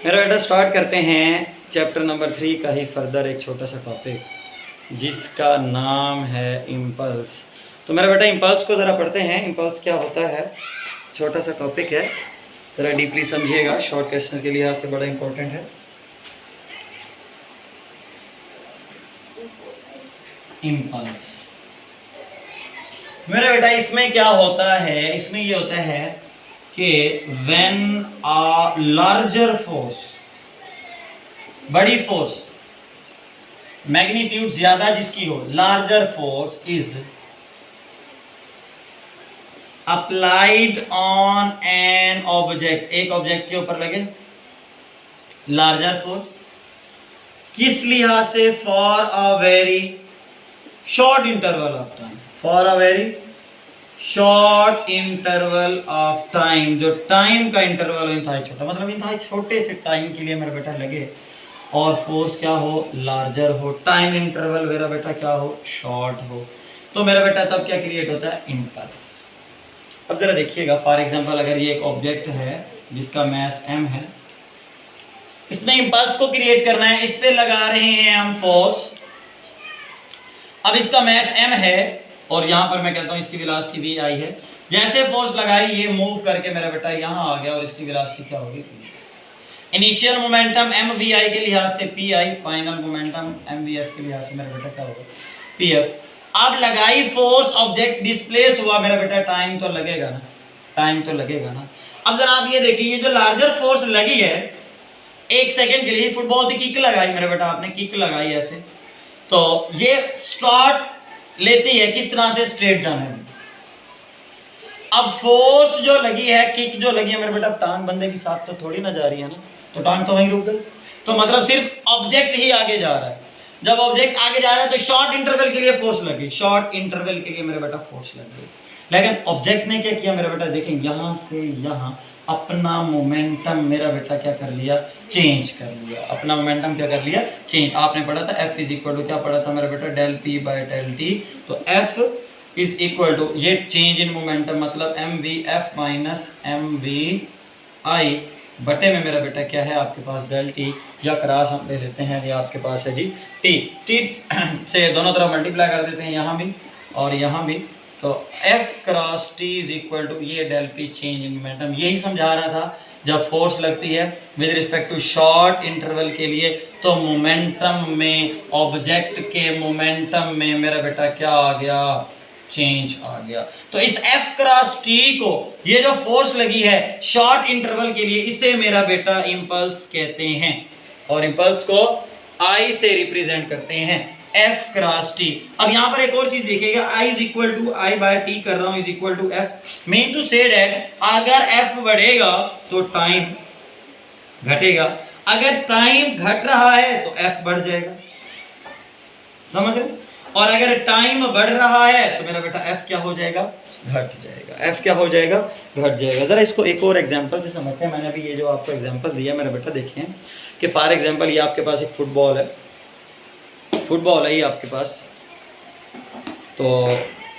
मेरा बेटा स्टार्ट करते हैं चैप्टर नंबर 3 का ही फर्दर एक छोटा सा टॉपिक जिसका नाम है इम्पल्स। तो मेरा बेटा इम्पल्स को ज़रा पढ़ते हैं। इम्पल्स क्या होता है, छोटा सा टॉपिक है, ज़रा डीपली समझिएगा, शॉर्ट क्वेश्चन के लिहाज से बड़ा इंपॉर्टेंट है। इम्पल्स मेरा बेटा इसमें क्या होता है, इसमें ये होता है कि व्हेन अ लार्जर फोर्स, बड़ी फोर्स, मैग्नीट्यूड ज्यादा जिसकी हो, larger force is applied on an object, एक ऑब्जेक्ट के ऊपर लगे लार्जर फोर्स, किस लिहाज से, for a very short interval of time, for a very short interval of time, जो टाइम का इंटरवल इंतहाई छोटा, मतलब इंतहाई छोटे से टाइम के लिए मेरा बेटा लगे और फोर्स क्या हो, लार्जर हो, टाइम इंटरवल मेरा बेटा क्या हो, शॉर्ट हो, तो मेरा बेटा तब क्या क्रिएट होता है, इम्पल्स। अब जरा देखिएगा, फॉर एग्जांपल अगर ये एक ऑब्जेक्ट है जिसका मास m है, इसमें इम्पल्स को क्रिएट करना है, इस पे लगा रहे हैं हम फोर्स। अब इसका मास m है और यहां पर मैं कहता हूं इसकी वेलोसिटी vi है। जैसे फोर्स लगाई ये मूव करके मेरा बेटा यहां आ गया और इसकी वेलोसिटी क्या होगी, इनिशियल मोमेंटम mvi के लिहाज से pi, फाइनल मोमेंटम mvf के लिहाज से मेरा बेटा क्या होगा, pf। अब लगाई फोर्स, ऑब्जेक्ट डिस्प्लेस हुआ मेरा बेटा, टाइम तो लगेगा ना, टाइम तो लगेगा ना। अब जरा आप ये देखिए, ये जो लार्जर फोर्स लगी है एक सेकंड के लिए, फुटबॉल की किक लगाई मेरा बेटा, आपने किक लगाई ऐसे, तो ये स्टार्ट लेती है किस तरह से, स्ट्रेट जाने में। अब फोर्स जो लगी है, किक जो लगी है मेरे बेटा, टांग बंदे के साथ तो थोड़ी ना जा रही है ना, तो टांग तो वहीं रुक गई, तो मतलब सिर्फ ऑब्जेक्ट ही आगे जा रहा है। जब ऑब्जेक्ट आगे जा रहा है तो शॉर्ट इंटरवल के लिए फोर्स लगी, शॉर्ट इंटरवल के लिए मेरे बेटा फोर्स लग गई। लेकिन ऑब्जेक्ट ने क्या किया मेरे बेटा, देखें यहां से यहां अपना मोमेंटम मेरा बेटा क्या कर लिया, चेंज कर लिया, अपना मोमेंटम क्या कर लिया, चेंज। आपने पढ़ा था F इज इक्वल टू, क्या पढ़ा था मेरा बेटा, del P by del T, तो F इज इक्वल टू, ये चेंज इन मोमेंटम मतलब mvf माइनस mvi बटे में मेरा बेटा क्या है आपके पास, डेल टी, या क्रॉस हम ले लेते हैं, ये आपके पास है जी टी, टी से दोनों तरफ मल्टीप्लाई कर देते हैं, यहाँ भी और यहाँ भी, तो F cross T is equal to ये del P change in momentum. यही समझा रहा था, जब फोर्स लगती है with respect to short interval के लिए, तो मोमेंटम में, ऑब्जेक्ट के मोमेंटम में मेरा बेटा क्या आ गया, चेंज आ गया। तो इस F क्रॉस T को, ये जो फोर्स लगी है शॉर्ट इंटरवल के लिए, इसे मेरा बेटा इम्पल्स कहते हैं, और इम्पल्स को I से रिप्रेजेंट करते हैं, F क्रॉस T। अब यहां पर एक और चीज देखिएगा, I is equal to I by T कर रहा हूं, is equal to F, mean to say that अगर F बढ़ेगा तो टाइम घटेगा, अगर टाइम घट रहा है तो F बढ़ जाएगा, समझ रहे, और अगर टाइम बढ़ रहा है तो मेरा बेटा F क्या हो जाएगा, घट जाएगा, F क्या हो जाएगा, घट जाएगा। जरा इसको एक और एग्जांपल से समझते हैं। मैंने अभी ये जो आपको एग्जांपल दिया मेरा बेटा, देखें कि फॉर एग्जांपल ये आपके पास एक फुटबॉल है, फुटबॉल है ये आपके पास, तो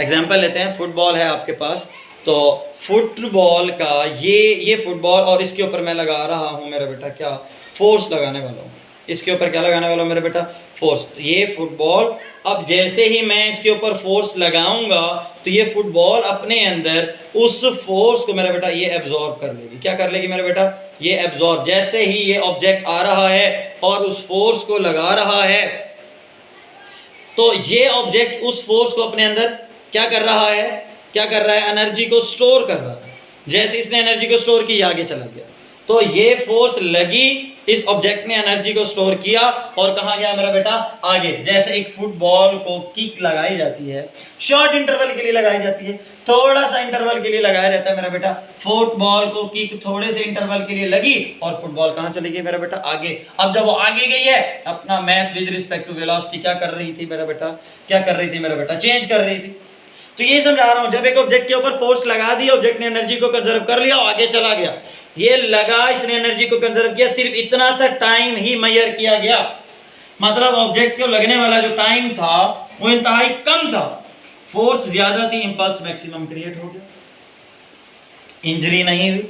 एग्जांपल लेते हैं, फुटबॉल है आपके पास, तो फुटबॉल का ये फुटबॉल, और इसके ऊपर मैं लगा रहा हूँ मेरा बेटा क्या, फोर्स लगाने वाला हूँ, इसके ऊपर क्या लगाने वाला हूँ मेरा बेटा, फोर्स। तो ये फुटबॉल, अब जैसे ही मैं इसके ऊपर फोर्स लगाऊंगा तो ये फुटबॉल अपने अंदर उस फोर्स को मेरा बेटा ये एब्जॉर्ब कर लेगी, क्या कर लेगी मेरा बेटा, ये एब्जॉर्ब। जैसे ही ये ऑब्जेक्ट आ रहा है और उस फोर्स को लगा रहा है, तो ये ऑब्जेक्ट उस फोर्स को अपने अंदर क्या कर रहा है, क्या कर रहा है, एनर्जी को स्टोर कर रहा है। जैसे इसने एनर्जी को स्टोर की, आगे चला गया, तो ये फोर्स लगी, इस ऑब्जेक्ट ने एनर्जी को स्टोर किया और कहां गया मेरा बेटा, आगे। जैसे एक फुटबॉल को किक लगाई जाती है, शॉर्ट इंटरवल के लिए लगाई जाती है, थोड़ा सा इंटरवल के लिए लगाया रहता है मेरा बेटा, फुटबॉल को किक थोड़े से इंटरवल के लिए लगी और फुटबॉल कहां चली गई मेरा बेटा, आगे। अब जब वो आगे गई है, अपना mass with respect to velocity क्या कर रही थी मेरा बेटा, क्या कर रही थी मेरा बेटा, चेंज कर रही थी। तो ये समझा रहा हूं, जब एक ऑब्जेक्ट के ऊपर फोर्स लगा दी, ऑब्जेक्ट ने एनर्जी को कंजर्व कर लिया, आगे चला गया, ये लगा, इसने एनर्जी को कंजर्व किया, सिर्फ इतना सा टाइम ही मेजर किया गया, मतलब ऑब्जेक्ट को लगने वाला जो टाइम था वो इंतहाई कम था, फोर्स ज्यादा थी, इंपल्स मैक्सिमम क्रिएट हो गया, इंजरी नहीं हुई।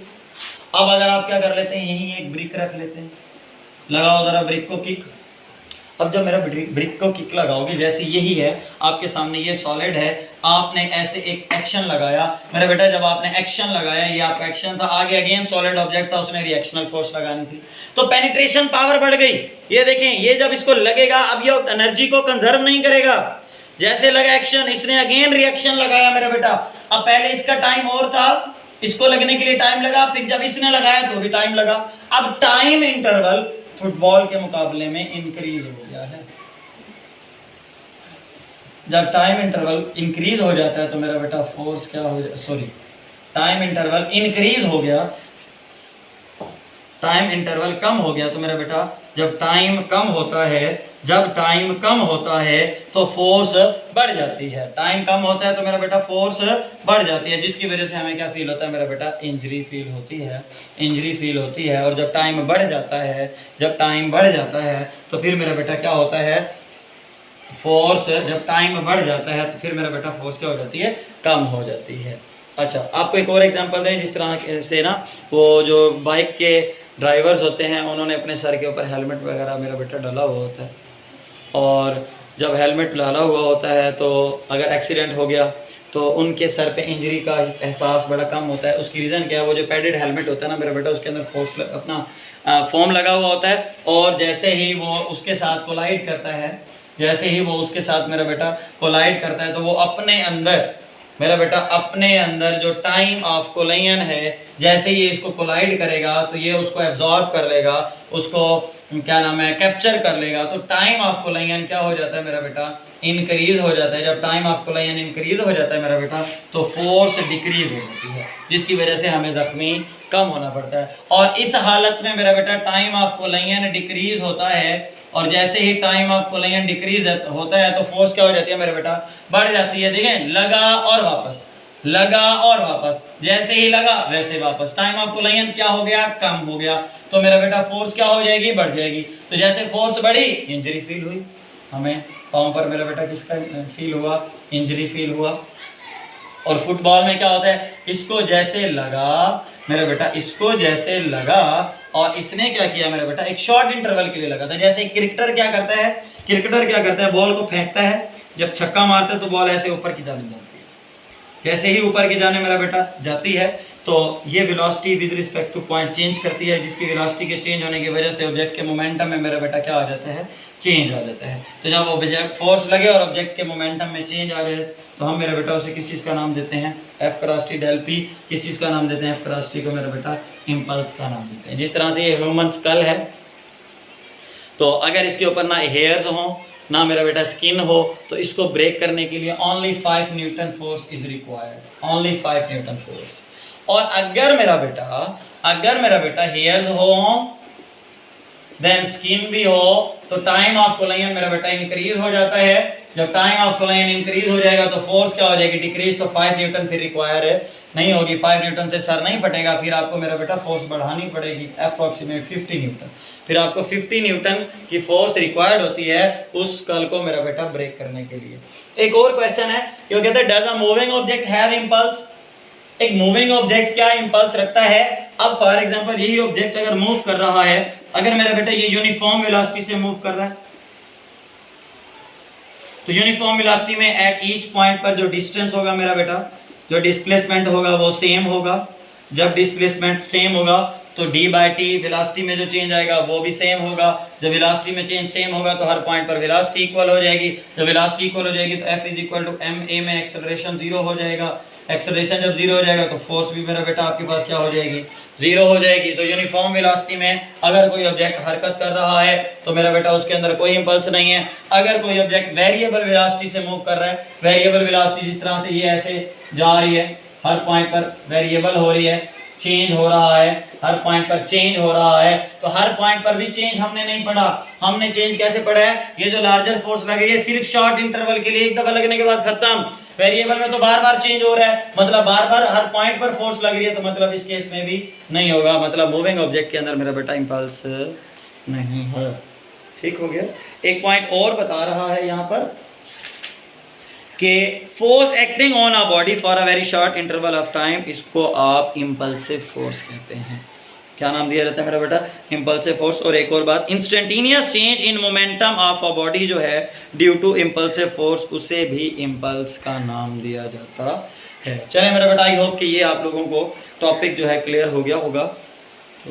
अब अगर आप क्या कर लेते हैं, यहीं एक ब्रिक रख लेते हैं, लगाओ जरा ब्रिक को किक। अब जब मेरा ब्रिक को किक लगाओगे, जैसे यही है आपके सामने, ये सॉलिड है, आपने ऐसे एक एक्शन लगाया मेरा बेटा, जब आपने एक्शन लगाया, ये आपका एक्शन था, आगे अगेन सॉलिड ऑब्जेक्ट था, उसने रिएक्शनल फोर्स लगानी थी, तो पेनिट्रेशन पावर बढ़ गई। ये देखें, ये जब इसको लगेगा, अब ये एनर्जी को कंजर्व नहीं करेगा, जैसे लगा एक्शन, इसने अगेन रिएक्शन लगाया मेरा बेटा। अब पहले इसका टाइम और था, इसको लगने के लिए टाइम लगा, फिर जब इसने लगाया तो भी टाइम लगा। अब टाइम इंटरवल फुटबॉल के मुकाबले में इंक्रीज हो गया है। जब टाइम इंटरवल इंक्रीज हो जाता है तो मेरा बेटा फोर्स क्या हो जाए, सॉरी, टाइम इंटरवल इंक्रीज हो गया, टाइम इंटरवल कम हो गया तो मेरा बेटा, जब टाइम कम होता है, जब टाइम कम होता है तो फोर्स बढ़ जाती है। टाइम कम होता है तो मेरा बेटा फोर्स बढ़ जाती है, जिसकी वजह से हमें क्या फील होता है मेरा बेटा, इंजरी फील होती है, इंजरी फील होती है। और जब टाइम बढ़ जाता है, जब टाइम बढ़ जाता है तो फिर मेरा बेटा क्या होता है, फोर्स, जब टाइम बढ़ जाता है तो फिर मेरा बेटा फोर्स क्या हो जाती है, कम हो जाती है। अच्छा, आपको एक और एग्जांपल दें, जिस तरह से ना वो जो बाइक के ड्राइवर्स होते हैं, उन्होंने अपने सर के ऊपर हेलमेट वगैरह मेरा बेटा डाला हुआ होता है, और जब हेलमेट डाला हुआ होता है तो अगर एक्सीडेंट हो गया तो उनके सर पे इंजरी का एहसास बड़ा कम होता है। उसकी रीज़न क्या है, वो जो पैडेड हेलमेट होता है ना मेरा बेटा, उसके अंदर फोर्स अपना फोम लगा हुआ होता है, और जैसे ही वो उसके साथ कोलाइड करता है, जैसे ही वो उसके साथ मेरा बेटा कोलाइड करता है तो वो अपने अंदर मेरा बेटा, अपने अंदर जो टाइम ऑफ कोलाइजन है, जैसे ही इसको कोलाइड करेगा तो ये उसको एब्जॉर्ब कर लेगा, उसको क्या नाम है, कैप्चर कर लेगा। तो टाइम ऑफ कोलाइजन क्या हो जाता है मेरा बेटा, इंक्रीज हो जाता है। जब टाइम ऑफ कोलाइजन इंक्रीज हो जाता है मेरा बेटा तो फोर्स डिक्रीज हो जाती है, जिसकी वजह से हमें जख्मी कम होना पड़ता है। और इस हालत में मेरा बेटा टाइम ऑफ कोलाइजन डिक्रीज होता है, और जैसे ही टाइम ऑफ कोलाइजन डिक्रीज होता है तो फोर्स क्या हो जाती है मेरे बेटा, बढ़ जाती है। देखें, लगा और वापस, लगा और वापस, जैसे ही लगा वैसे वापस, टाइम ऑफ कोलाइजन क्या हो गया, कम हो गया, तो मेरा बेटा फोर्स क्या हो जाएगी, बढ़ जाएगी। तो जैसे फोर्स बढ़ी, इंजरी फील हुई, हमें पाँव पर मेरा बेटा किसका फील हुआ, इंजरी फील हुआ। और फुटबॉल में क्या होता है, इसको जैसे लगा मेरा बेटा, इसको जैसे लगा और इसने क्या किया मेरा बेटा, एक शॉर्ट इंटरवल के लिए लगा था। जैसे क्रिकेटर क्या करता है, क्रिकेटर क्या करता है, बॉल को फेंकता है, जब छक्का मारता है तो बॉल ऐसे ऊपर की जाने जाती है, जैसे ही ऊपर की जाने मेरा बेटा जाती है तो ये velocity with respect two point change करती है, जिसकी वेलोसिटी के चेंज होने की वजह से ऑब्जेक्ट के मोमेंटम में मेरा बेटा क्या आ जाता है, चेंज आ जाता है। तो जब ऑब्जेक्ट फोर्स लगे और ऑब्जेक्ट के मोमेंटम में चेंज आ जाए तो हम मेरा बेटा उसे किस चीज़ का नाम देते हैं, F cross T del P, किस चीज़ का नाम देते हैं, एफ क्रॉस टी को मेरा बेटा इम्पल्स का नाम देते हैं। जिस तरह से ये ह्यूमन स्कल है, तो अगर इसके ऊपर ना हेयर्स हो ना मेरा बेटा स्किन हो, तो इसको ब्रेक करने के लिए only 5 Newton force is required, only 5 Newton force. और अगर मेरा बेटा हेयर्स हो देन स्किन भी हो तो टाइम ऑफ कोलाइजन मेरा बेटा इंक्रीज हो जाता है। जब टाइम ऑफ कोलाइजन इंक्रीज हो जाएगा तो फोर्स क्या हो जाएगी, डिक्रीज। तो 5 न्यूटन फिर रिक्वायर नहीं होगी, 5 न्यूटन से सर नहीं फटेगा, फिर आपको मेरा बेटा फोर्स बढ़ानी पड़ेगी अप्रोक्सीमेट 50 न्यूटन। फिर आपको 50 न्यूटन की फोर्स रिक्वायर्ड होती है उस स्कल को मेरा बेटा ब्रेक करने के लिए। एक और क्वेश्चन है, क्यों कहते हैं does a moving object have impulse, एक मूविंग ऑब्जेक्ट क्या इंपल्स रखता है। अब फॉर एग्जांपल यही ऑब्जेक्ट अगर मूव कर रहा है, अगर मेरा बेटा ये यूनिफॉर्म वेलोसिटी से मूव कर रहा है, तो यूनिफॉर्म वेलोसिटी में एट ईच पॉइंट पर जो डिस्टेंस होगा मेरा बेटा, जो डिस्प्लेसमेंट होगा वो सेम होगा। जब डिस्प्लेसमेंट सेम होगा तो d बाई टी वेलोसिटी में जो चेंज आएगा वो भी सेम होगा। जब वेलोसिटी में चेंज सेम होगा तो हर पॉइंट पर वेलोसिटी इक्वल हो जाएगी। जब वेलोसिटी इक्वल हो जाएगी तो f is equal to M A में एक्सेलरेशन 0 हो जाएगा। एक्सेलरेशन जब 0 हो जाएगा तो फोर्स भी मेरा बेटा आपके पास क्या हो जाएगी, 0 हो जाएगी। तो यूनिफॉर्म वेलोसिटी में अगर कोई ऑब्जेक्ट हरकत कर रहा है तो मेरा बेटा उसके अंदर कोई इंपल्स नहीं है। अगर कोई ऑब्जेक्ट वेरिएबल वेलोसिटी से मूव कर रहा है, वेरिएबल वेलोसिटी जिस तरह से ये ऐसे जा रही है, हर पॉइंट पर वेरिएबल हो रही है, चेंज हो रहा है, हर पॉइंट पर चेंज हो रहा है, तो हर पॉइंट पर भी चेंज हमने नहीं पढ़ा। हमने चेंज कैसे पढ़ा है, ये जो लार्जर फोर्स लग रही है सिर्फ शॉर्ट इंटरवल के लिए, एक दफा लगने के बाद खत्म। वेरिएबल में तो बार बार चेंज हो रहा है, मतलब बार बार हर पॉइंट पर फोर्स लग रही है, तो मतलब इस केस में भी नहीं होगा, मतलब मूविंग ऑब्जेक्ट के अंदर मेरा बेटा इंपल्स नहीं है। ठीक हो गया। एक पॉइंट और बता रहा है यहाँ पर कि force acting on a body for a very short interval of time, इसको आप इंपल्सिव फोर्स कहते हैं। क्या नाम दिया जाता है मेरा बेटा? Impulsive force. और एक और बात, instantaneous change in momentum of a body जो है ड्यू टू इम्पल्सिव फोर्स, उसे भी इम्पल्स का नाम दिया जाता है। चले मेरा बेटा, आई होप कि ये आप लोगों को टॉपिक जो है क्लियर हो गया होगा। तो